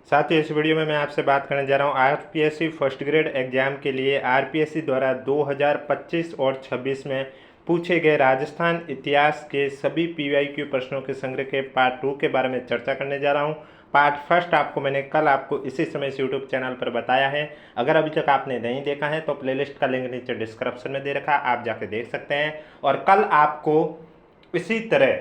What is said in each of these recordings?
साथियों, इस वीडियो में मैं आपसे बात करने जा रहा हूँ आरपीएससी फर्स्ट ग्रेड एग्जाम के लिए आरपीएससी द्वारा 2025 और 26 में पूछे गए राजस्थान इतिहास के सभी पीवाईक्यू प्रश्नों के संग्रह के पार्ट 2 के बारे में चर्चा करने जा रहा हूँ। पार्ट फर्स्ट आपको मैंने कल आपको इसी समय इस यूट्यूब चैनल पर बताया है। अगर अभी तक आपने नहीं देखा है तो प्लेलिस्ट का लिंक नीचे डिस्क्रिप्शन में दे रखा है, आप जाके देख सकते हैं। और कल आपको इसी तरह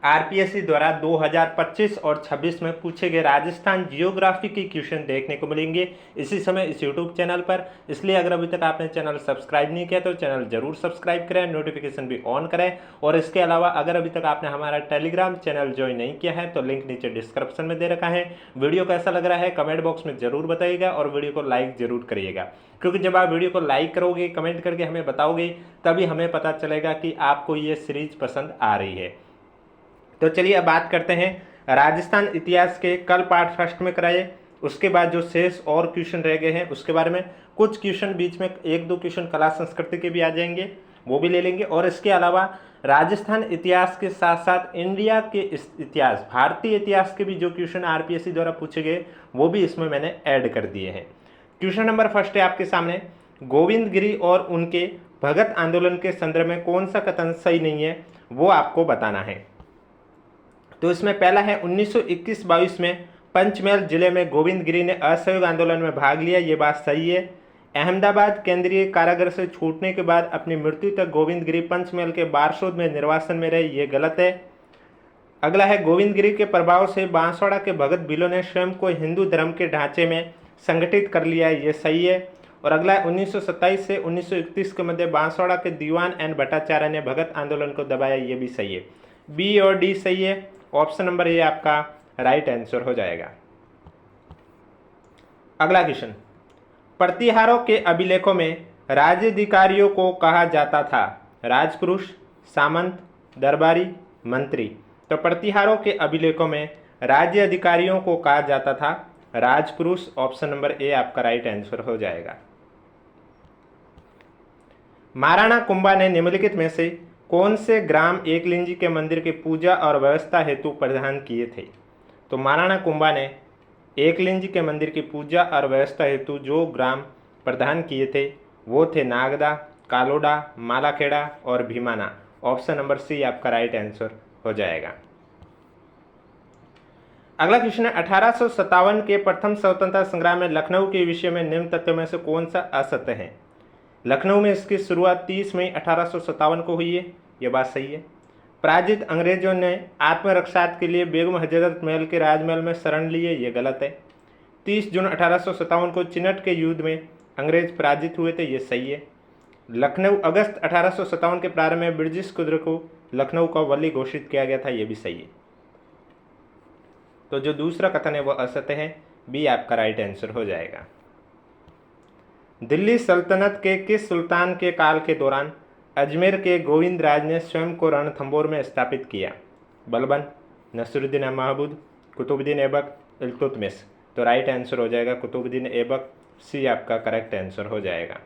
आरपीएससी द्वारा 2025 और 26 में पूछे गए राजस्थान जियोग्राफी के क्वेश्चन देखने को मिलेंगे इसी समय इस यूट्यूब चैनल पर। इसलिए अगर अभी तक आपने चैनल सब्सक्राइब नहीं किया तो चैनल जरूर सब्सक्राइब करें, नोटिफिकेशन भी ऑन करें। और इसके अलावा अगर अभी तक आपने हमारा टेलीग्राम चैनल ज्वाइन नहीं किया है तो लिंक नीचे डिस्क्रिप्शन में दे रखा है। वीडियो कैसा लग रहा है कमेंट बॉक्स में जरूर बताइएगा और वीडियो को लाइक जरूर करिएगा, क्योंकि जब आप वीडियो को लाइक करोगे, कमेंट करके हमें बताओगे, तभी हमें पता चलेगा कि आपको ये सीरीज पसंद आ रही है। तो चलिए अब बात करते हैं राजस्थान इतिहास के। कल पार्ट फर्स्ट में कराए, उसके बाद जो शेष और क्वेश्चन रह गए हैं उसके बारे में, कुछ क्वेश्चन बीच में एक दो क्वेश्चन कला संस्कृति के भी आ जाएंगे, वो भी ले लेंगे। और इसके अलावा राजस्थान इतिहास के साथ साथ इंडिया के इतिहास, भारतीय इतिहास के भी जो क्वेश्चन आरपीएससी द्वारा पूछे गए वो भी इसमें मैंने ऐड कर दिए हैं। क्वेश्चन नंबर फर्स्ट है आपके सामने, गोविंद गिरी और उनके भगत आंदोलन के संदर्भ में कौन सा कथन सही नहीं है वो आपको बताना है। तो इसमें पहला है 1921-22 में पंचमहल जिले में गोविंद गिरी ने असहयोग आंदोलन में भाग लिया, ये बात सही है। अहमदाबाद केंद्रीय कारागार से छूटने के बाद अपनी मृत्यु तक गोविंद गिरी पंचमहल के बारसोद में निर्वासन में रहे, ये गलत है। अगला है गोविंद गिरी के प्रभाव से बांसवाड़ा के भगत बिलो ने स्वयं को हिंदू धर्म के ढांचे में संगठित कर लिया है, ये सही है। और अगला है 1927 से 1931 के मध्य बांसवाड़ा के दीवान एन भट्टाचार्य ने भगत आंदोलन को दबाया, ये भी सही है। बी और डी सही है, ऑप्शन नंबर ए आपका राइट आंसर हो जाएगा। अगला क्वेश्चन, प्रतिहारों के अभिलेखों में राज्याधिकारियों को कहा जाता था राजपुरुष, सामंत, दरबारी, मंत्री। तो प्रतिहारों के अभिलेखों में राज्य अधिकारियों को कहा जाता था राजपुरुष, ऑप्शन नंबर ए आपका राइट आंसर हो जाएगा। महाराणा कुंभा ने निम्नलिखित में से कौन से ग्राम एकलिंजी के मंदिर की पूजा और व्यवस्था हेतु प्रदान किए थे। तो महाराणा कुंभा ने एकलिंजी के मंदिर की पूजा और व्यवस्था हेतु जो ग्राम प्रदान किए थे वो थे नागदा, कालोडा, मालाखेड़ा और भीमाना। ऑप्शन नंबर सी आपका राइट आंसर हो जाएगा। अगला क्वेश्चन है, 1857 के प्रथम स्वतंत्रता संग्राम में लखनऊ के विषय में निम्न तथ्यों में से कौन सा असत्य है। लखनऊ में इसकी शुरुआत 30 मई 1857 को हुई है, यह बात सही है। पराजित अंग्रेजों ने आत्मरक्षा के लिए बेगम हजरत महल के राजमहल में शरण लिए, यह गलत है। 30 जून 1857 को चिनट के युद्ध में अंग्रेज पराजित हुए थे, यह सही है। लखनऊ अगस्त 1857 के प्रारंभ में ब्रिटिश कुदर को लखनऊ का वली घोषित किया गया था, यह भी सही है। तो जो दूसरा कथन है वह असत्य है, बी आपका राइट आंसर हो जाएगा। दिल्ली सल्तनत के किस सुल्तान के काल के दौरान अजमेर के गोविंद राज ने स्वयं को रणथंभौर में स्थापित किया। बलबन, नसरुद्दीन महमूद, कुतुबुद्दीन ऐबक, इल्तुतमिश। तो राइट आंसर हो जाएगा कुतुबुद्दीन ऐबक, सी आपका करेक्ट आंसर हो जाएगा।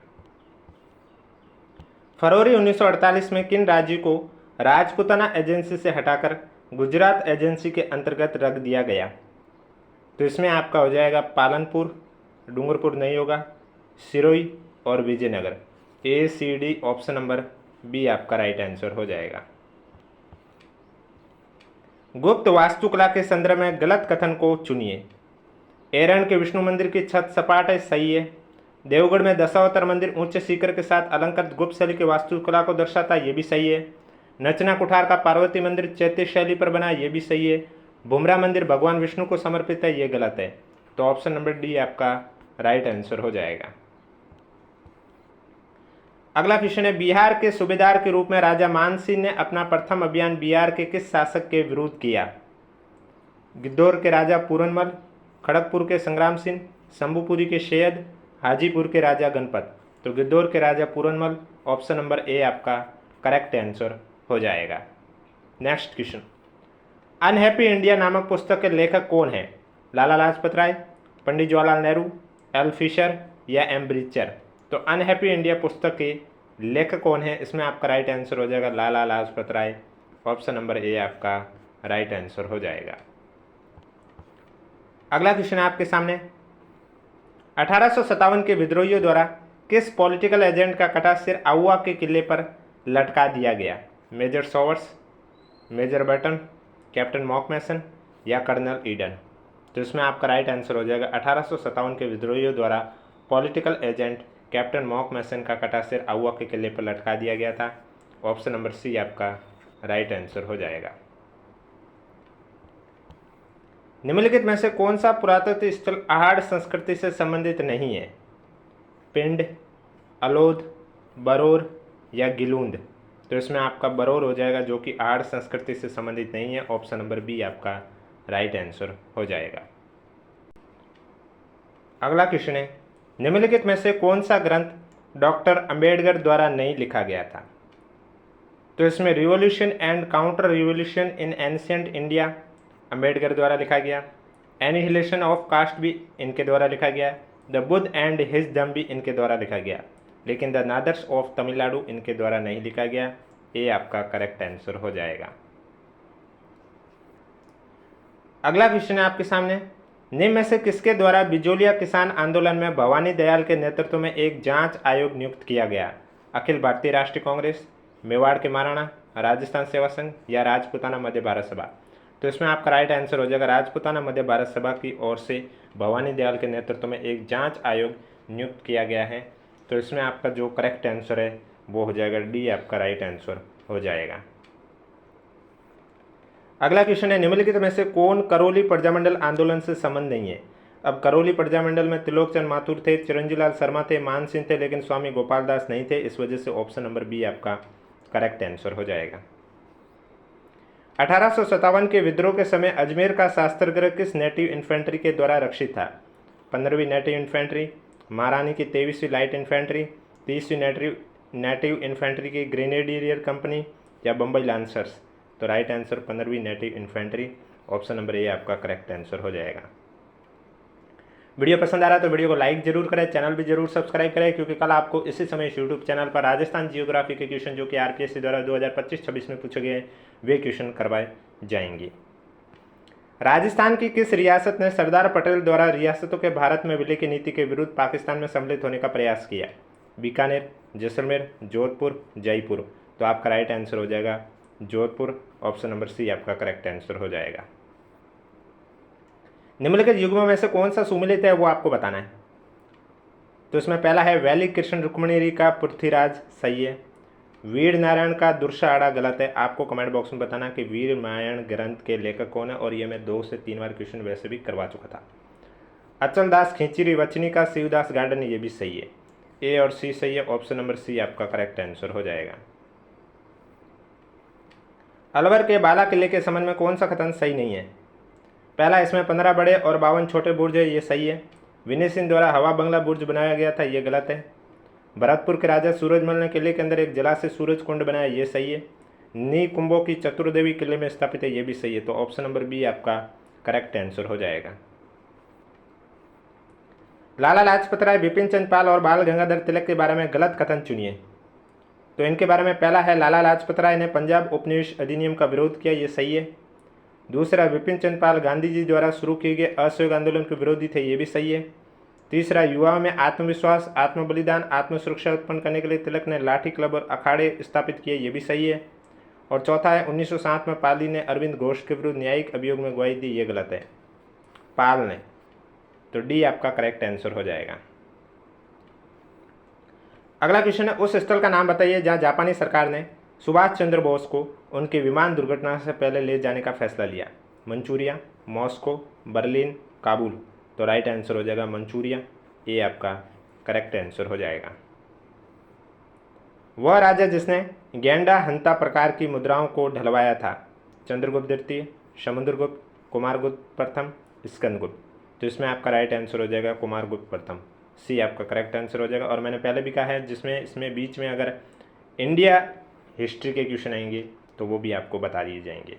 फरवरी 1948 में किन राज्यों को राजपुताना एजेंसी से हटाकर गुजरात एजेंसी के अंतर्गत रख दिया गया। तो इसमें आपका हो जाएगा पालनपुर, डूंगरपुर नहीं होगा, सिरोही और Vijayanagara. A C D, option number B आपका राइट आंसर हो जाएगा। गुप्त वास्तुकला के संदर्भ में गलत कथन को चुनिए। एरन के विष्णु मंदिर की छत सपाट है, सही है। देवगढ़ में दशावतार मंदिर ऊंच शिखर के साथ अलंकृत गुप्त शैली की वास्तुकला को दर्शाता है, ये भी सही है। नचना कुठार का पार्वती मंदिर चैत्य शैली पर बना, ये भी सही है। बुमरा मंदिर भगवान विष्णु को समर्पित है, ये गलत है। तो ऑप्शन नंबर डी आपका राइट आंसर हो जाएगा। अगला क्वेश्चन है, बिहार के सूबेदार के रूप में राजा मानसिंह ने अपना प्रथम अभियान बिहार के किस शासक के विरुद्ध किया। गिद्धौर के राजा पूरनमल, खड़गपुर के संग्राम सिंह, शंभुपुरी के सैयद, हाजीपुर के राजा गणपत। तो गिद्धौर के राजा पूरनमल, ऑप्शन नंबर ए आपका करेक्ट आंसर हो जाएगा। नेक्स्ट क्वेश्चन, अनहैप्पी इंडिया नामक पुस्तक के लेखक कौन है। लाला लाजपत राय, पंडित जवाहरलाल नेहरू, एल फिशर या एम्ब्रिचर। तो अनहैप्पी इंडिया पुस्तक के लेखक कौन है, इसमें आपका राइट आंसर हो जाएगा लाला लाजपत राय, ऑप्शन नंबर ए आपका राइट आंसर हो जाएगा। अगला क्वेश्चन है आपके सामने, 1857 के विद्रोहियों द्वारा किस पॉलिटिकल एजेंट का कटा सिर आउवा के किले पर लटका दिया गया? Major Sowers, major Burton, captain मॉकमेसन या कर्नल ईडन? तो इसमें आपका राइट आंसर हो जाएगा 1857 के विद्रोहियों द्वारा पॉलिटिकल एजेंट कैप्टन मॉकमेसन का कटा सिर आउवा के किले पर लटका दिया गया था। ऑप्शन नंबर सी आपका राइट आंसर हो जाएगा। निम्नलिखित में से कौन सा पुरातत्व स्थल आहड़ संस्कृति से संबंधित नहीं है? पिंड, अलोद, बरोर या गिलूंद? तो इसमें आपका बरोर हो जाएगा जो कि आहड़ संस्कृति से संबंधित नहीं है। ऑप्शन नंबर बी आपका राइट आंसर हो जाएगा। अगला क्वेश्चन है, निम्नलिखित में से कौन सा ग्रंथ डॉक्टर अंबेडकर द्वारा नहीं लिखा गया था? तो इसमें revolution and counter revolution in ancient India Ambedkar द्वारा लिखा गया, एनिहिलेशन ऑफ कास्ट भी इनके द्वारा लिखा गया, द बुद्ध एंड हिज दम भी इनके द्वारा लिखा गया, लेकिन द नादर्स ऑफ तमिलनाडु इनके द्वारा नहीं लिखा गया। ये आपका करेक्ट आंसर हो जाएगा। अगला क्वेश्चन है आपके सामने, निम्न में से किसके द्वारा बिजोलिया किसान आंदोलन में भवानी दयाल के नेतृत्व में एक जांच आयोग नियुक्त किया गया? अखिल भारतीय राष्ट्रीय कांग्रेस, मेवाड़ के महाराणा, राजस्थान सेवा संघ या राजपूताना मध्य भारत सभा? तो इसमें आपका राइट आंसर हो जाएगा राजपूताना मध्य भारत सभा की ओर से भवानी दयाल के नेतृत्व में एक जांच आयोग नियुक्त किया गया है। तो इसमें आपका जो करेक्ट आंसर है वो हो जाएगा डी, आपका राइट आंसर हो जाएगा। अगला क्वेश्चन है, निम्नलिखित में से कौन करौली प्रजामंडल आंदोलन से संबंध नहीं है? अब करौली प्रजामंडल में त्रिलोकचंद माथुर थे, चिरंजीलाल शर्मा थे, मान सिंह थे, लेकिन स्वामी गोपाल दास नहीं थे। इस वजह से ऑप्शन नंबर बी आपका करेक्ट आंसर हो जाएगा। 1857 के विद्रोह के समय अजमेर का शास्त्रगृह किस नेटिव इन्फेंट्री के द्वारा रक्षित था? 15वीं नेटिव इन्फेंट्री, महारानी की 23वीं लाइट इन्फेंट्री, 30वीं नेटिव इन्फेंट्री की ग्रेनेडियर कंपनी या बम्बई लांसर्स? तो राइट आंसर 15वीं native infantry. Option number A आपका करेक्ट आंसर हो जाएगा। वीडियो पसंद आ रहा है तो वीडियो को लाइक जरूर करें, चैनल भी जरूर सब्सक्राइब करें, क्योंकि कल आपको इसी समय यूट्यूब चैनल पर राजस्थान जियोग्राफी के क्वेश्चन जो कि आरपीएससी द्वारा 2025-26 में पूछे गए वे क्वेश्चन करवाए जाएंगे। राजस्थान की किस रियासत ने सरदार पटेल द्वारा रियासतों के भारत में विलय की नीति के विरुद्ध पाकिस्तान में सम्मिलित होने का प्रयास किया? बीकानेर, जैसलमेर, जोधपुर, जयपुर? तो आपका राइट आंसर हो जाएगा जोधपुर। ऑप्शन नंबर सी आपका करेक्ट आंसर हो जाएगा। निम्नलिखित युग्मों में से कौन सा सुमिलित है वो आपको बताना है। तो इसमें पहला है वैली कृष्ण रुक्मणी का पृथ्वीराज, सही है। वीर नारायण का दुर्सा आड़ा गलत है। आपको कमेंट बॉक्स में बताना कि वीर नारायण ग्रंथ के लेखक कौन है, और ये मैं 2 से 3 बार क्वेश्चन वैसे भी करवा चुका था। अचल दास खींचीरी वचनी का शिवदास गार्डन, ये भी सही है। ए और सी सही है। ऑप्शन नंबर सी आपका करेक्ट आंसर हो जाएगा। अलवर के बाला किले के संबंध में कौन सा कथन सही नहीं है? पहला, इसमें 15 बड़े और 52 छोटे बुर्ज है, ये सही है। विनय सिंह द्वारा हवा बंगला बुर्ज बनाया गया था, ये गलत है। भरतपुर के राजा सूरजमल ने किले के अंदर एक जलाशय सूरज कुंड बनाया, ये सही है। नी कुंभों की चतुर्देवी किले में स्थापित है, ये भी सही है। तो ऑप्शन नंबर बी आपका करेक्ट आंसर हो जाएगा। लाला लाजपत राय, बिपिन चंद्र पाल और बाल गंगाधर तिलक के बारे में गलत कथन चुनिए। तो इनके बारे में पहला है, लाला लाजपत राय ने पंजाब उपनिवेश अधिनियम का विरोध किया, ये सही है। दूसरा, विपिन चंद्र पाल गांधी जी द्वारा शुरू किए गए असहयोग आंदोलन के विरोधी थे, ये भी सही है। तीसरा, युवाओं में आत्मविश्वास, आत्म बलिदान, आत्म सुरक्षा उत्पन्न करने के लिए तिलक ने लाठी क्लब और अखाड़े स्थापित किए, ये भी सही है। और चौथा है, 1907 में पाली ने अरविंद घोष के विरुद्ध न्यायिक अभियोग में गवाही दी, ये गलत है, पाल ने। तो डी आपका करेक्ट आंसर हो जाएगा। अगला क्वेश्चन है, उस स्थल का नाम बताइए जहां जापानी सरकार ने सुभाष चंद्र बोस को उनकी विमान दुर्घटना से पहले ले जाने का फैसला लिया। Manchuria, Moscow, Berlin, Kabul? तो राइट आंसर हो जाएगा मंचूरिया। ये आपका करेक्ट आंसर हो जाएगा। वह राजा जिसने गेंडा हंता प्रकार की मुद्राओं को ढलवाया था? चंद्रगुप्त द्वितीय, समुद्रगुप्त, कुमारगुप्त प्रथम, स्कंदगुप्त? तो इसमें आपका राइट आंसर हो जाएगा कुमारगुप्त प्रथम। सी आपका करेक्ट आंसर हो जाएगा। और मैंने पहले भी कहा है जिसमें इसमें बीच में अगर इंडिया हिस्ट्री के क्वेश्चन आएंगे तो वो भी आपको बता दिए जाएंगे।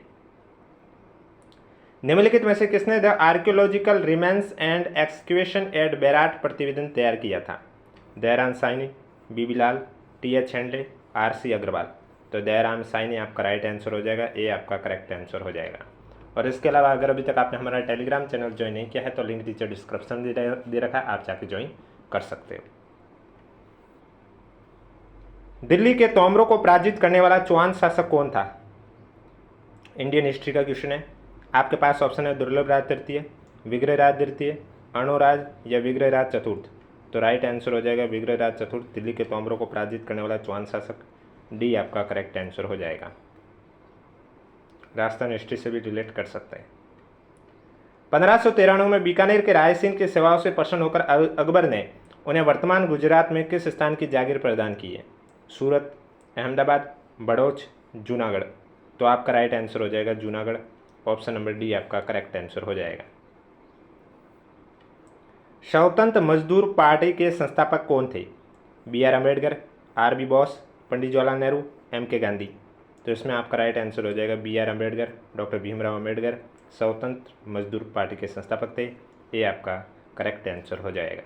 निम्नलिखित में से किसने the archaeological remains and excavation at Bairat प्रतिवेदन तैयार किया था? Dayaram Sahni, B B Lal, T H. Hendley, R C. Agrawal? तो दयाराम साइनी आपका राइट आंसर हो जाएगा। ए आपका करेक्ट आंसर हो जाएगा। और इसके अलावा अगर अभी तक आपने हमारा टेलीग्राम चैनल ज्वाइन नहीं किया है तो लिंक नीचे डिस्क्रिप्शन दे रखा है, आप जाके ज्वाइन कर सकते हो। दिल्ली के तोमरों को पराजित करने वाला चौहान शासक कौन था? इंडियन हिस्ट्री का क्वेश्चन है। आपके पास ऑप्शन है दुर्लभराज तृतीय, विग्रहराज द्वितीय, अणोराज या विग्रहराज चतुर्थ। तो राइट आंसर हो जाएगा विग्रहराज चतुर्थ, दिल्ली के तोमरों को पराजित करने वाला चौहान शासक। डी आपका करेक्ट आंसर हो जाएगा। राजस्थान हिस्ट्री से भी रिलेट कर सकता है। 1593 में बीकानेर के राय सिंह की सेवाओं से प्रसन्न होकर अकबर ने उन्हें वर्तमान गुजरात में किस स्थान की जागीर प्रदान की है? सूरत, अहमदाबाद, बड़ौच, जूनागढ़। तो आपका राइट आंसर हो जाएगा जूनागढ़। ऑप्शन नंबर डी आपका करेक्ट आंसर हो जाएगा। स्वतंत्र मजदूर पार्टी के संस्थापक कौन थे? B R Ambedkar, R B Bose, Pandit Jawaharlal Nehru, M K Gandhi. तो इसमें आपका राइट आंसर हो जाएगा B R Ambedkar, doctor Bhimrao Ambedkar Swatantra Mazdoor Party के संस्थापक थे। ये आपका करेक्ट आंसर हो जाएगा।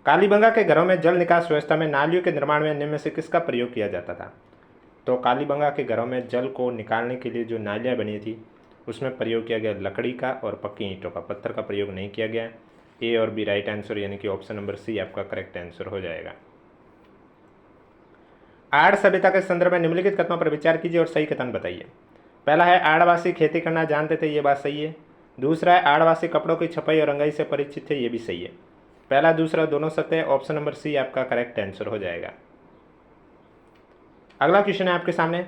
कालीबंगा के घरों में जल निकास व्यवस्था में नालियों के निर्माण में निम्न में से किसका प्रयोग किया जाता था? तो कालीबंगा के घरों में जल को निकालने के लिए जो नालियाँ बनी थी उसमें प्रयोग किया गया लकड़ी का और पक्की ईंटों का, पत्थर का प्रयोग नहीं किया गया। ए और बी राइट आंसर, यानी कि ऑप्शन नंबर सी आपका करेक्ट आंसर हो जाएगा। आड़ सभ्यता के संदर्भ में निम्नलिखित कथनों पर विचार कीजिए और सही कथन बताइए। पहला है आदिवासी खेती करना जानते थे, ये बात सही है। दूसरा है आदिवासी कपड़ों की छपाई और रंगाई से परिचित थे, ये भी सही है। पहला दूसरा दोनों सत्य है, ऑप्शन नंबर सी आपका करेक्ट आंसर हो जाएगा। अगला क्वेश्चन है आपके सामने,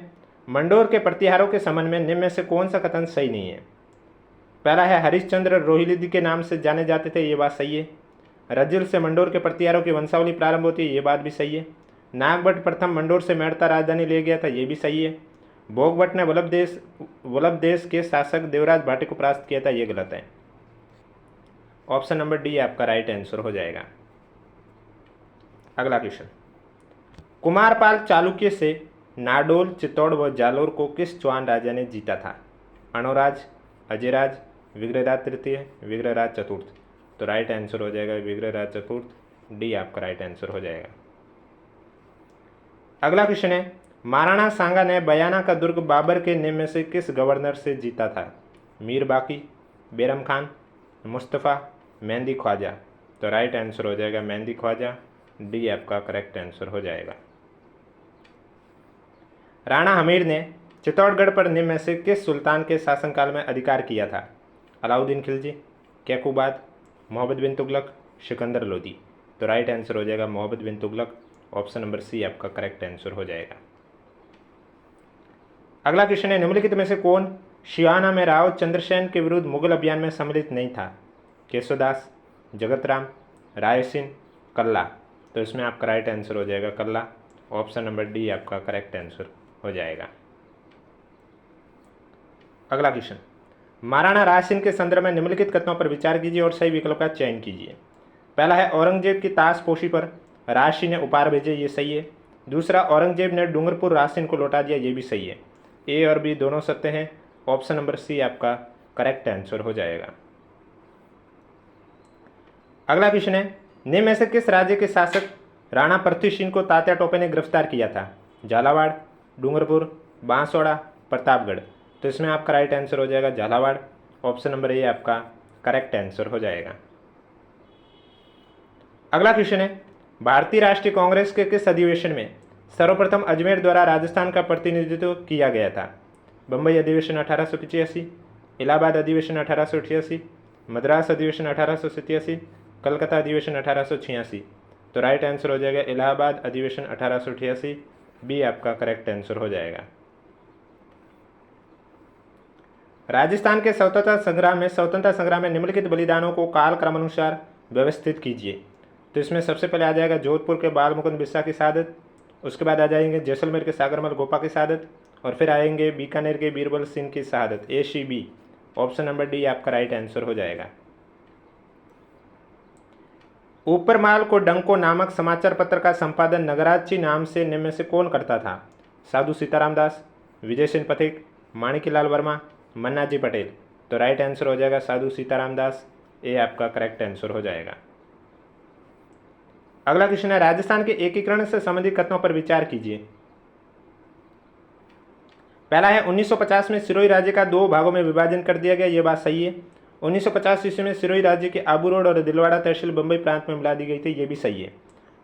मंडोर के प्रतिहारों के संबंध में निम्न में से कौन सा कथन सही नहीं है? पहला है हरिश्चंद्र रोहिल्ला के नाम से जाने जाते थे, ये बात सही है। रजिल से मंडोर के प्रतिहारों की वंशावली प्रारंभ होती है, ये बात भी सही है। नागभट्ट प्रथम मंडोर से मेड़ता राजधानी ले गया था, ये भी सही है। भोगभट्ट ने वल्लभ देश के शासक देवराज भाटी को परास्त किया था, ये गलत है। ऑप्शन नंबर डी आपका राइट आंसर हो जाएगा। अगला क्वेश्चन, कुमारपाल चालुक्य से नाडोल, चित्तौड़ व जालोर को किस चौहान राजा ने जीता था? अणोराज, अजयराज, विग्रहराज तृतीय, विग्रहराज चतुर्थ। तो राइट आंसर हो जाएगा विग्रहराज चतुर्थ। डी आपका राइट आंसर हो जाएगा। अगला क्वेश्चन है, महाराणा सांगा ने बयाना का दुर्ग बाबर के निम्न में से किस गवर्नर से जीता था? मीर बाकी, बैरम खान, मुस्तफ़ा, मेहंदी ख्वाजा। तो राइट आंसर हो जाएगा मेहंदी ख्वाजा। डी आपका करेक्ट आंसर हो जाएगा। राणा हमीर ने चित्तौड़गढ़ पर निम्न में से किस सुल्तान के शासनकाल में अधिकार किया था? अलाउद्दीन खिलजी, कैकुबाद, मोहम्मद बिन तुगलक, सिकंदर लोदी। तो राइट आंसर हो जाएगा मोहम्मद बिन तुगलक। ऑप्शन नंबर सी आपका करेक्ट आंसर हो जाएगा। अगला क्वेश्चन है, निम्नलिखित में से कौन शिवाना में राव चंद्रसेन के विरुद्ध मुगल अभियान में सम्मिलित नहीं था? केशवदास, जगतराम, रायसिंह, कल्ला। तो इसमें आपका राइट आंसर हो जाएगा कल्ला। ऑप्शन नंबर डी आपका करेक्ट आंसर हो जाएगा। अगला क्वेश्चन, महाराणा रायसिंह के संदर्भ में निम्नलिखित कथनों पर विचार कीजिए और सही विकल्प का चयन कीजिए। पहला है औरंगजेब की ताशपोशी पर राजसिंह ने उपहार भेजे, ये सही है। दूसरा, औरंगजेब ने डूंगरपुर राजसिंह को लौटा दिया, ये भी सही है। ए और बी दोनों सत्य हैं। ऑप्शन नंबर सी आपका करेक्ट आंसर हो जाएगा। अगला क्वेश्चन है, निम्न में से किस राज्य के शासक राणा पृथ्वी सिंह को तात्या टोपे ने गिरफ्तार किया था? झालावाड़, डूंगरपुर, बांसवाड़ा, प्रतापगढ़। तो इसमें आपका राइट आंसर हो जाएगा झालावाड़। ऑप्शन नंबर ए आपका करेक्ट आंसर हो जाएगा। अगला क्वेश्चन है, भारतीय राष्ट्रीय कांग्रेस के किस अधिवेशन में सर्वप्रथम अजमेर द्वारा राजस्थान का प्रतिनिधित्व किया गया था? बम्बई अधिवेशन 1885, इलाहाबाद अधिवेशन 1888, मद्रास अधिवेशन 1887, कलकत्ता अधिवेशन 1886। तो राइट आंसर हो जाएगा इलाहाबाद अधिवेशन 1888। बी आपका करेक्ट आंसर हो जाएगा। राजस्थान के स्वतंत्रता संग्राम में निम्नलिखित बलिदानों को काल क्रमानुसार व्यवस्थित कीजिए। तो इसमें सबसे पहले आ जाएगा जोधपुर के बाल मुकुंद बिस्सा की शहादत, उसके बाद आ जाएंगे जैसलमेर के सागरमल गोपा की शहादत, और फिर आएंगे बीकानेर के बीरबल सिंह की शहादत। A C B. Option number D आपका राइट आंसर हो जाएगा। ऊपरमाल को डंको नामक समाचार पत्र का संपादन नगराची नाम से निम्न में से कौन करता था? साधु सीताराम दास, विजय सिंह पथिक, माणिक्यलाल वर्मा, मन्नाजी पटेल। तो राइट आंसर हो जाएगा साधु सीताराम दास। ए आपका करेक्ट आंसर हो जाएगा। अगला क्वेश्चन है, राजस्थान के एकीकरण से संबंधित कथनों पर विचार कीजिए। पहला है 1950 में सिरोही राज्य का 2 भागों में विभाजन कर दिया गया, ये बात सही है। 1950 ईस्वी में सिरोही राज्य के आबू रोड और दिलवाड़ा तहसील बम्बई प्रांत में मिला दी गई थी, ये भी सही है।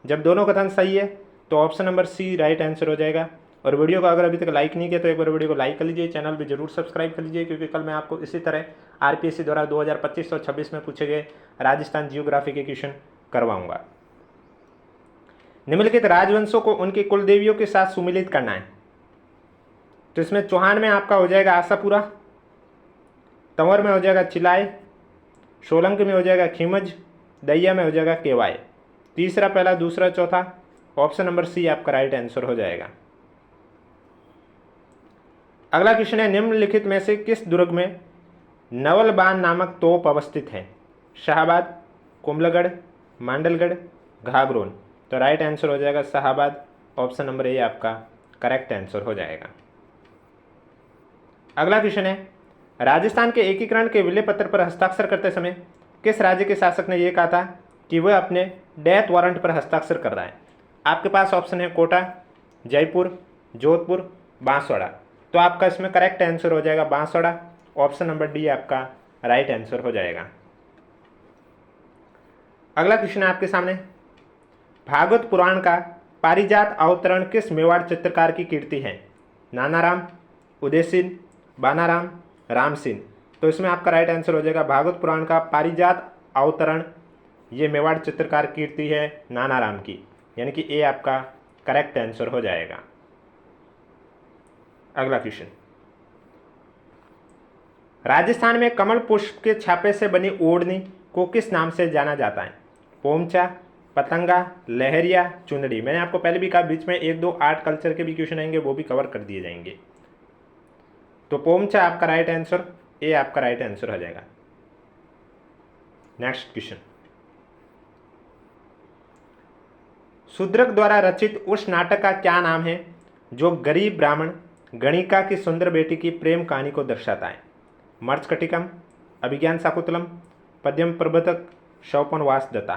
जब दोनों कथन सही है तो option number C right answer हो जाएगा। और वीडियो को अगर अभी तक लाइक नहीं किया तो एक बार वीडियो को लाइक कर लीजिए, चैनल भी जरूर सब्सक्राइब कर लीजिए, क्योंकि कल मैं आपको इसी तरह आरपीएससी द्वारा 2025 और 26 में पूछे गए राजस्थान जियोग्राफी के क्वेश्चन करवाऊंगा। निम्नलिखित राजवंशों को उनकी कुल देवियों के साथ सुमिलित करना है। तो इसमें चौहान में आपका हो जाएगा आशापुरा, तंवर में हो जाएगा चिलाय, सोलंकी में हो जाएगा खीमज, दैया में हो जाएगा केवाय। तीसरा, पहला, दूसरा, चौथा, ऑप्शन नंबर सी आपका राइट आंसर हो जाएगा। अगला क्वेश्चन है, निम्नलिखित में से किस दुर्ग में नवलबान नामक तोप अवस्थित है? शाहाबाद, कुंभलगढ़, मांडलगढ़, घाघरोन। तो राइट आंसर हो जाएगा शाहाबाद, ऑप्शन नंबर ए आपका करेक्ट आंसर हो जाएगा। अगला क्वेश्चन है, राजस्थान के एकीकरण के विले पत्र पर हस्ताक्षर करते समय किस राज्य के शासक ने यह कहा था कि वह अपने डेथ वारंट पर हस्ताक्षर कर रहा है? आपके पास ऑप्शन है कोटा, जयपुर, जोधपुर, बांसवाड़ा। तो आपका इसमें करेक्ट आंसर हो जाएगा बांसवाड़ा, ऑप्शन नंबर डी आपका राइट आंसर हो जाएगा। अगला क्वेश्चन है आपके सामने, भागवत पुराण का पारिजात अवतरण किस मेवाड़ चित्रकार की कीर्ति है? नानाराम, उदयसिंह, बानाराम, रामसिंह। तो इसमें आपका राइट आंसर हो जाएगा भागवत पुराण का पारिजात अवतरण, ये मेवाड़ चित्रकार कीर्ति है नानाराम की, यानी कि ए आपका करेक्ट आंसर हो जाएगा। अगला क्वेश्चन, राजस्थान में कमल पुष्प के छापे से बनी ओढ़नी को किस नाम से जाना जाता है? पोमचा, पतंगा, लहरिया, चुनरी। मैंने आपको पहले भी कहा बीच में 1-2 आर्ट कल्चर के भी क्वेश्चन आएंगे, वो भी कवर कर दिए जाएंगे। तो पोमचा आपका राइट आंसर, ए आपका राइट आंसर हो जाएगा। नेक्स्ट क्वेश्चन, शूद्रक द्वारा रचित उस नाटक का क्या नाम है जो गरीब ब्राह्मण गणिका की सुंदर बेटी की प्रेम कहानी को दर्शाता है? मर्चकटिकम, अभिज्ञान शाकुंतलम, पद्यम प्रबंधक, शौपनवास दत्ता।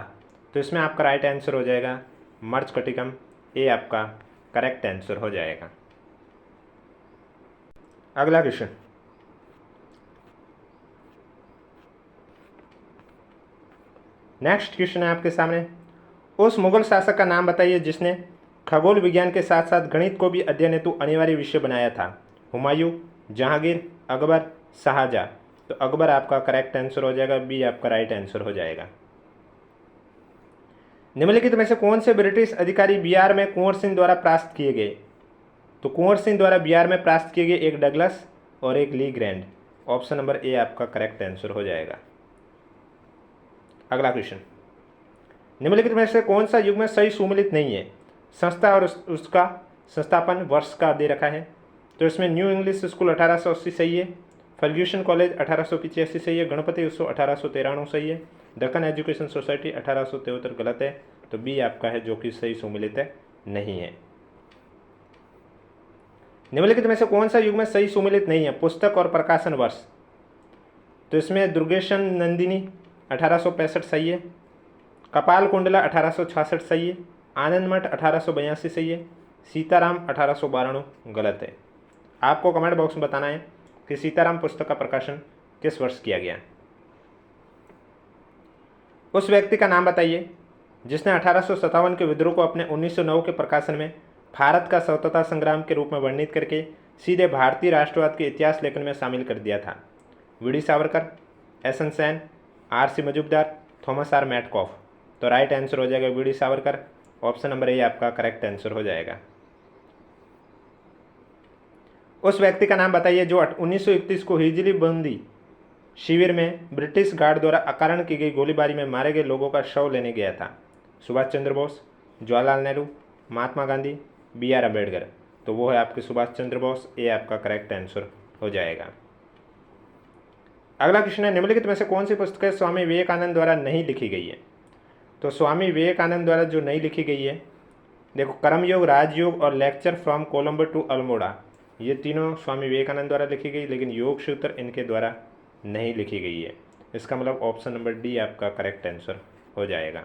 तो इसमें आपका राइट आंसर हो जाएगा मर्चकटिकम, ए आपका करेक्ट आंसर हो जाएगा। अगला क्वेश्चन, नेक्स्ट क्वेश्चन है आपके सामने, उस मुगल शासक का नाम बताइए जिसने खगोल विज्ञान के साथ साथ गणित को भी अध्ययन हेतु अनिवार्य विषय बनाया था? हुमायूं, जहांगीर, अकबर, शाहजहां। तो अकबर आपका करेक्ट आंसर हो जाएगा, बी आपका राइट आंसर हो जाएगा। निम्नलिखित में से कौन से ब्रिटिश अधिकारी बिहार में कुंवर सिंह द्वारा परास्त किए गए? तो कुंवर सिंह द्वारा बिहार में परास्त किए गए एक डगलस और एक Le Grand. Option number A आपका करेक्ट आंसर हो जाएगा। अगला क्वेश्चन, निम्नलिखित में से कौन सा युग में सही सुमिलित नहीं है? संस्था और उसका संस्थापन वर्ष का दे रखा है। तो इसमें न्यू इंग्लिश स्कूल 1880 सही है, फर्ग्यूसन कॉलेज 1885 सही है, गणपति उत्सव 1893 सही है, दक्कन एजुकेशन सोसाइटी 1873 गलत है। तो बी आपका है जो कि सही सुमिलित है नहीं है। निम्नलिखित में से कौन सा युग में सही सुमिलित नहीं है? पुस्तक और प्रकाशन वर्ष। तो इसमें दुर्गेशन नंदिनी 1865 सही है, कपाल कुंडला 1866 सही है, आनंद मठ 1882 सही है, सीताराम 1892 गलत है। आपको कमेंट बॉक्स में बताना है कि सीताराम पुस्तक का प्रकाशन किस वर्ष किया गया। उस व्यक्ति का नाम बताइए जिसने 1857 के विद्रोह को अपने 1909 के प्रकाशन में भारत का स्वतंत्रता संग्राम के रूप में वर्णित करके सीधे भारतीय राष्ट्रवाद के इतिहास लेखन में शामिल कर दिया था? V D. Savarkar, S N. Sen, R C. Majumdar, Thomas R Metcalfe. तो राइट आंसर हो जाएगा V D. Savarkar, option number A आपका करेक्ट आंसर हो जाएगा। उस व्यक्ति का नाम बताइए जो 1931 को हिजली बंदी शिविर में ब्रिटिश गार्ड द्वारा अकारण की गई गोलीबारी में मारे गए लोगों का शव लेने गया था? सुभाष चंद्र बोस, जवाहरलाल नेहरू, महात्मा गांधी, बी.आर. अम्बेडकर। तो वो है आपके सुभाष चंद्र बोस, ए आपका करेक्ट आंसर हो जाएगा। अगला क्वेश्चन है, निम्नलिखित में से कौन सी पुस्तकें स्वामी विवेकानंद द्वारा नहीं लिखी गई है? तो स्वामी विवेकानंद द्वारा जो नहीं लिखी गई है, देखो, कर्मयोग, राजयोग और lecture from Colombo to Almora, ये तीनों स्वामी विवेकानंद द्वारा लिखी गई, लेकिन योग सूत्र इनके द्वारा नहीं लिखी गई है। इसका मतलब ऑप्शन नंबर डी आपका करेक्ट आंसर हो जाएगा।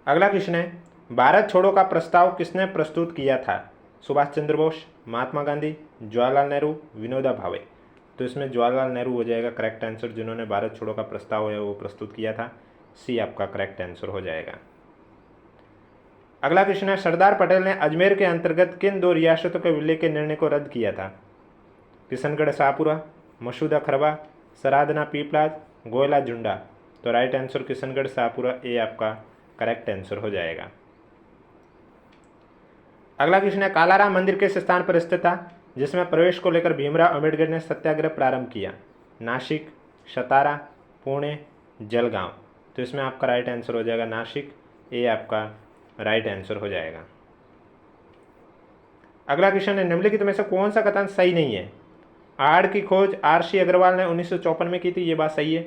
अगला क्वेश्चन है, भारत छोड़ो का प्रस्ताव किसने प्रस्तुत किया था? सुभाष चंद्र बोस, महात्मा गांधी, जवाहरलाल नेहरू, विनोबा भावे। तो इसमें जवाहरलाल नेहरू हो जाएगा करेक्ट आंसर, जिन्होंने भारत छोड़ो का प्रस्ताव है वो प्रस्तुत किया था। सी आपका करेक्ट आंसर हो जाएगा। अगला क्वेश्चन है, सरदार पटेल ने अजमेर के अंतर्गत किन 2 रियासतों के विलय के निर्णय को रद्द किया था? किशनगढ़ शाहपुरा, मसूदा खरबा, सरादना पीपलाज, गोयला झुंडा। तो राइट आंसर किशनगढ़ शाहपुरा, ए आपका करेक्ट आंसर हो जाएगा। अगला क्वेश्चन है, कालाराम मंदिर किस स्थान पर स्थित था जिसमें प्रवेश को लेकर भीमराव अम्बेडकर ने सत्याग्रह प्रारंभ किया? नासिक, सतारा, पुणे, जलगांव। तो इसमें आपका राइट आंसर हो जाएगा नासिक, ए आपका राइट आंसर हो जाएगा। अगला क्वेश्चन है, निम्नलिखित में से कौन सा कथन सही नहीं है? आड़ की खोज आर.सी. अग्रवाल ने 1954 में की थी, ये बात सही है।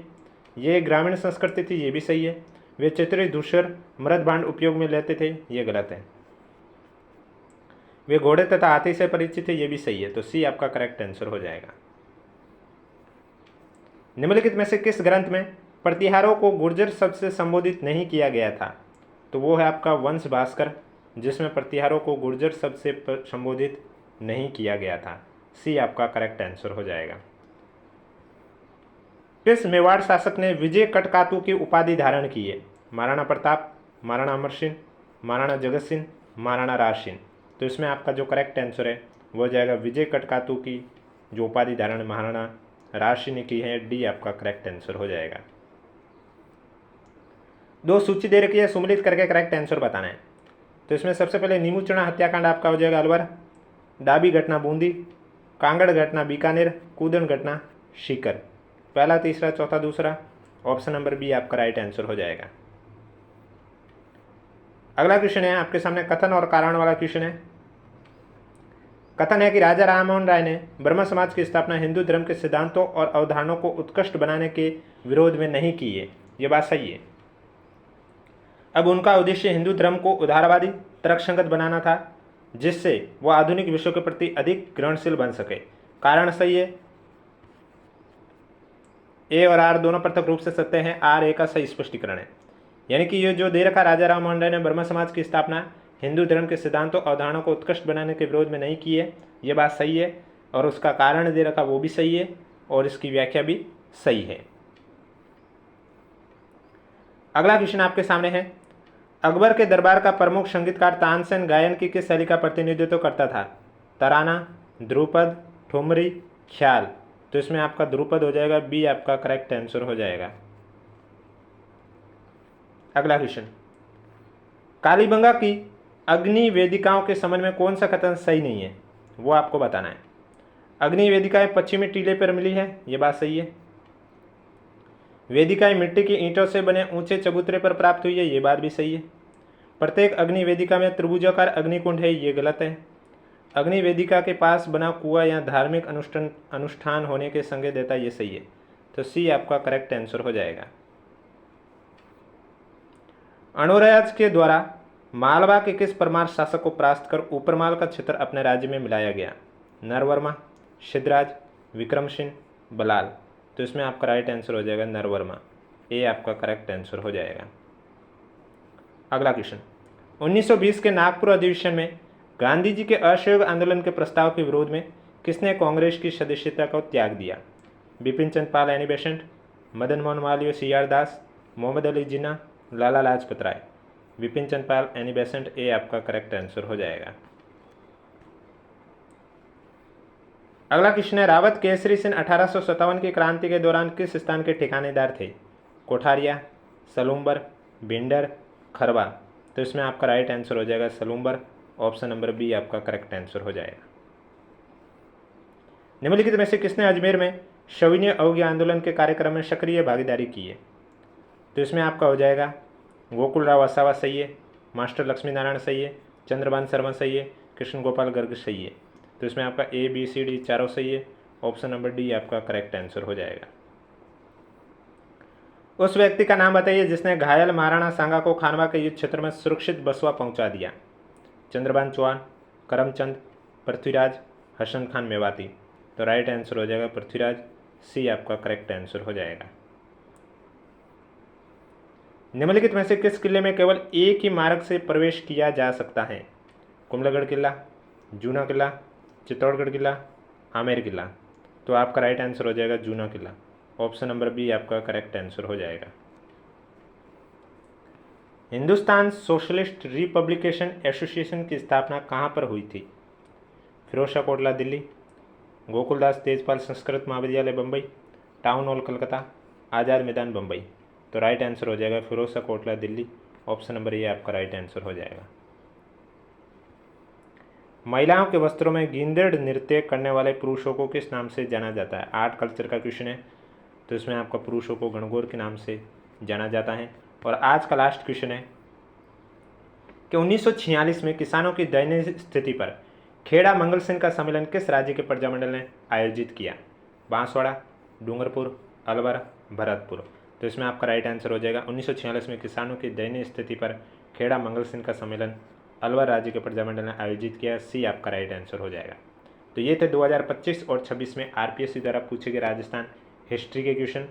ये ग्रामीण संस्कृति थी, ये भी सही है। वे चित्रित धूसर मृद भांड उपयोग में लेते थे, ये गलत है। वे घोड़े तथा हाथी से परिचित थे, ये भी सही है। तो सी आपका करेक्ट आंसर हो जाएगा। निम्नलिखित में से किस ग्रंथ में प्रतिहारों को गुर्जर शब्द से संबोधित नहीं किया गया था? तो वो है आपका वंश भास्कर, जिसमें प्रतिहारों को गुर्जर शब्द से संबोधित नहीं किया गया था। सी आपका करेक्ट आंसर हो जाएगा। किस मेवाड़ शासक ने विजय कटकातु की उपाधि धारण की है? महाराणा प्रताप, महाराणा अमर सिंह, महाराणा जगत सिंह, महाराणा राज सिंह। तो इसमें आपका जो करेक्ट आंसर है वो हो जाएगा विजय कटकातु की जो उपाधि धारण महाराणा राज सिंह ने की है, डी आपका करेक्ट आंसर हो जाएगा। 2 सूची दे रखी है, सुमिलित करके करेक्ट आंसर बताना है। तो इसमें सबसे पहले नीमूचना हत्याकांड आपका हो जाएगा अलवर, डाबी घटना बूंदी, कांगड़ घटना बीकानेर, कूदन घटना सीकर। पहला, तीसरा, चौथा, दूसरा, ऑप्शन नंबर बी आपका राइट आंसर हो जाएगा। अगला क्वेश्चन है आपके सामने कथन और कारण वाला क्वेश्चन है। कथन है कि राजा राममोहन राय ने ब्रह्म समाज की स्थापना हिंदू धर्म के सिद्धांतों और अवधारणाओं को उत्कृष्ट बनाने के विरोध में नहीं की है, ये बात सही है। अब उनका उद्देश्य हिंदू धर्म को उदारवादी, तर्कसंगत बनाना था, जिससे वह आधुनिक विषयों के प्रति अधिक ग्रहणशील बन सके। कारण सही है, ए और आर दोनों पृथक रूप से सत्य हैं, आर ए का सही स्पष्टीकरण है। यानी कि ये जो दे रखा राजा राममोहन राय ने ब्रह्म समाज की स्थापना हिंदू धर्म के सिद्धांतों अवधारणाओं को उत्कृष्ट बनाने के विरोध में नहीं की है, ये बात सही है। और उसका कारण दे रखा वो भी सही है और इसकी व्याख्या भी सही है। अगला क्वेश्चन आपके सामने है, अकबर के दरबार का प्रमुख संगीतकार तानसेन गायन की किस शैली का प्रतिनिधित्व करता था? तराना, ध्रुपद, ठुमरी, ख्याल। तो इसमें आपका ध्रुपद हो जाएगा, बी आपका करेक्ट आंसर हो जाएगा। अगला क्वेश्चन, कालीबंगा की अग्नि वेदिकाओं के संबंध में कौन सा कथन सही नहीं है, वो आपको बताना है। अग्नि वेदिकाएं पश्चिमी टीले पर मिली है, ये बात सही है। वेदिकाएं मिट्टी की ईंटों से बने ऊंचे चबूतरे पर प्राप्त हुई है, ये बात भी सही है। प्रत्येक अग्नि वेदिका में त्रिभुजाकार अग्निकुंड है, ये गलत है। अग्नि वेदिका के पास बना कुआं या धार्मिक अनुष्ठान होने के संकेत देता है, ये सही है। तो सी आपका करेक्ट आंसर हो जाएगा। अणुराज के द्वारा मालवा के किस परमार शासक को परास्त कर ऊपरमाल का क्षेत्र अपने राज्य में मिलाया गया? नरवर्मा, सिद्धराज, विक्रम सिंह, बलाल। तो इसमें आपका राइट आंसर हो जाएगा नरवर्मा, ए आपका करेक्ट आंसर हो जाएगा। अगला क्वेश्चन, 1920 के नागपुर अधिवेशन में गांधी जी के असहयोग आंदोलन के प्रस्ताव के विरोध में किसने कांग्रेस की सदस्यता को त्याग दिया? Bipin Chandra Pal Annie Besant, Madan Mohan Malviya C R Das, Mohammad Ali Jinnah, Lala Lajpat Rai. Bipin Chandra Pal Annie Besant, A आपका करेक्ट आंसर हो जाएगा। अगला क्वेश्चन है, रावत केसरी सिंह 1857 की क्रांति के दौरान किस स्थान के ठिकानेदार थे? कोठारिया, सलूम्बर, भिंडर, खरवा। तो इसमें आपका राइट आंसर हो जाएगा सलूम्बर, ऑप्शन नंबर बी आपका करेक्ट आंसर हो जाएगा। निम्नलिखित में से किसने अजमेर में सविनय अवज्ञा आंदोलन के कार्यक्रम में सक्रिय भागीदारी की है? तो इसमें आपका हो जाएगा गोकुल राव वसावा सही है, मास्टर लक्ष्मी नारायण सही है, चंद्रभान शर्मा सही है, कृष्ण गोपाल गर्ग सही है। तो इसमें आपका ए बी सी डी चारों सही है, ऑप्शन नंबर डी आपका करेक्ट आंसर हो जाएगा। उस व्यक्ति का नाम बताइए जिसने घायल महाराणा सांगा को खानवा के युद्ध क्षेत्र में सुरक्षित बसवा पहुंचा दिया? चंद्रभान चौहान, करमचंद, पृथ्वीराज, हसन खान मेवाती। तो राइट आंसर हो जाएगा पृथ्वीराज, सी आपका करेक्ट आंसर हो जाएगा। निम्नलिखित में से किस किले में केवल एक ही मार्ग से प्रवेश किया जा सकता है? कुंभलगढ़ किला, जूना किला, चित्तौड़गढ़ किला, आमेर किला। तो आपका राइट आंसर हो जाएगा जूना किला। ऑप्शन नंबर बी आपका करेक्ट आंसर हो जाएगा। हिंदुस्तान सोशलिस्ट रिपब्लिकेशन एसोसिएशन की स्थापना कहाँ पर हुई थी? Firozshah Kotla Delhi, Gokuldas Tejpal Sanskrit Mahavidyalaya Bombay, town hall Calcutta, Azad Maidan Bombay. तो राइट आंसर हो जाएगा Firozshah Kotla Delhi. Option number A आपका राइट आंसर हो जाएगा। महिलाओं के वस्त्रों में गींदड़ नृत्य करने वाले पुरुषों को किस नाम से जाना जाता है? आर्ट कल्चर का क्वेश्चन है, तो इसमें आपका पुरुषों को गणगौर के नाम से जाना जाता है। और आज का लास्ट क्वेश्चन है कि 1946 में किसानों की दयनीय स्थिति पर खेड़ा मंगल सेन का सम्मेलन किस राज्य के प्रजामंडल ने आयोजित किया? बांसवाड़ा, डूंगरपुर, अलवर, भरतपुर। तो इसमें आपका राइट आंसर हो जाएगा 1946 में किसानों की दयनीय स्थिति पर खेड़ा मंगल सेन का सम्मेलन अलवर राज्य के प्रजामंडल ने आयोजित किया। सी आपका राइट आंसर हो जाएगा। तो ये थे 2025 और 26 में आरपीएससी द्वारा पूछे गए राजस्थान हिस्ट्री के क्वेश्चन।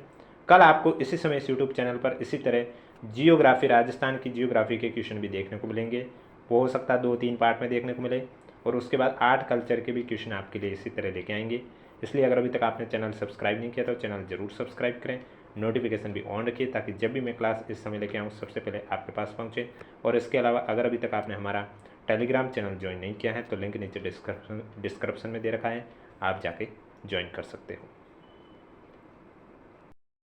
कल आपको इसी समय इस यूट्यूब चैनल पर इसी तरह जियोग्राफी, राजस्थान की जियोग्राफी के क्वेश्चन भी देखने को मिलेंगे। वो हो सकता है 2-3 पार्ट में देखने को मिले, और उसके बाद आर्ट कल्चर के भी क्वेश्चन आपके लिए इसी तरह लेके आएंगे। इसलिए अगर अभी तक आपने चैनल सब्सक्राइब नहीं किया तो चैनल जरूर सब्सक्राइब करें, नोटिफिकेशन भी ऑन रखिए, ताकि जब भी मैं क्लास इस समय लेके आऊँ सबसे पहले आपके पास पहुँचे। और इसके अलावा अगर अभी तक आपने हमारा टेलीग्राम चैनल ज्वाइन नहीं किया है तो लिंक नीचे डिस्क्रिप्शन में दे रखा है, आप जाके ज्वाइन कर सकते हो।